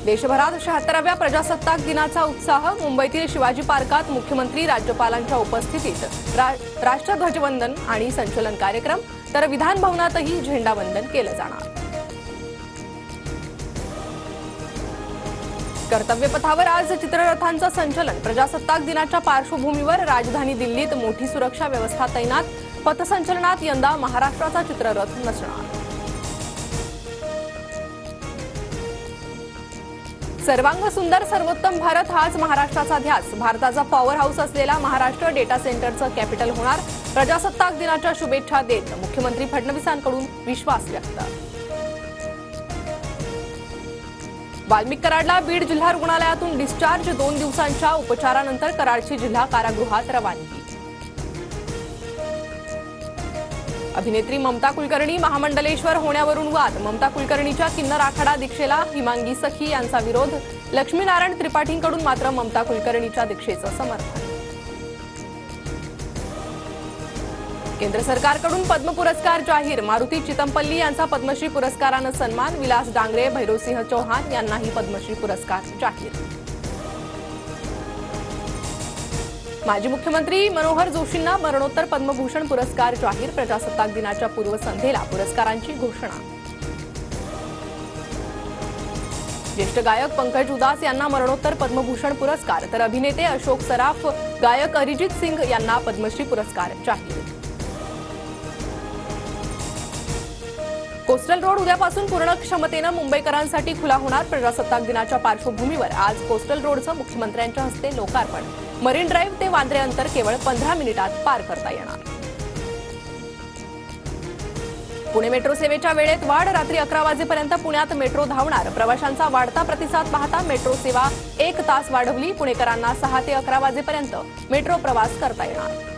देशभरात 76व्या प्रजासत्ताक दिनाचा उत्साह। मुंबईतील शिवाजी पार्कात मुख्यमंत्री राज्यपालांच्या उपस्थितीत राष्ट्रध्वजवंदन आणि संचलन कार्यक्रम, तर विधान भवनातही झेंडावंदन केलं जाणार। कर्तव्यपथावर आज चित्ररथांचं संचलन। प्रजासत्ताक दिनाच्या पार्श्वभूमीवर राजधानी दिल्लीत मोठी सुरक्षा व्यवस्था तैनात। पथसंचलनात यंदा महाराष्ट्राचा चित्ररथ नसणार। सर्वांग सुंदर सर्वोत्तम भारत हाच महाराष्ट्राचा ध्यास। भारताचा पॉवर हाऊस असलेला महाराष्ट्र डेटा सेंटरचं कॅपिटल होणार। प्रजासत्ताक दिनाच्या शुभेच्छा देत मुख्यमंत्री फडणवीसांकडून विश्वास व्यक्त। वाल्मिक कराडला बीड जिल्हा रुग्णालयातून डिस्चार्ज। 2 दिवसांच्या उपचारानंतर कराडची जिल्हा कारागृहात रवानगी। अभिनेत्री ममता कुलकर्णी महामंडलेश्वर होण्यावरून वाद। ममता कुलकर्णीच्या किन्नर आखाडा दीक्षेला हिमांगी सखी यांचा विरोध। लक्ष्मीनारायण त्रिपाठींकडून मात्र ममता कुलकर्णीच्या दीक्षेचं समर्थन। केंद्र सरकारकडून पद्म पुरस्कार जाहीर। मारुती चितमपल्ली यांचा पद्मश्री पुरस्कारानं सन्मान। विलास डांगरे, भैरवसिंह चौहान यांनाही पद्मश्री पुरस्कार जाहीर। माजी मुख्यमंत्री मनोहर जोशींना मरणोत्तर पद्मभूषण पुरस्कार जाहीर। प्रजासत्ताक दिनाच्या पूर्वसंध्येला पुरस्कारांची घोषणा। ज्येष्ठ गायक पंकज उदास यांना मरणोत्तर पद्मभूषण पुरस्कार, तर अभिनेते अशोक सराफ, गायक अरिजित सिंग यांना पद्मश्री पुरस्कार जाहीर। कोस्टल रोड उद्यापासून पूर्ण क्षमतेनं मुंबईकरांसाठी खुला होणार। प्रजासत्ताक दिनाच्या पार्श्वभूमीवर आज कोस्टल रोडचं मुख्यमंत्र्यांच्या हस्ते लोकार्पण। मरीन ड्राईव्ह ते वांद्रे अंतर केवळ 15 मिनिटात पार करता येणार। पुणे मेट्रो सेवेच्या वेळेत वाढ। रात्री 11 वाजेपर्यंत पुण्यात मेट्रो धावणार। प्रवाशांचा वाढता प्रतिसाद पाहता मेट्रो सेवा 1 तास वाढवली। पुणेकरांना 6 ते 11 वाजेपर्यंत मेट्रो प्रवास करता येणार।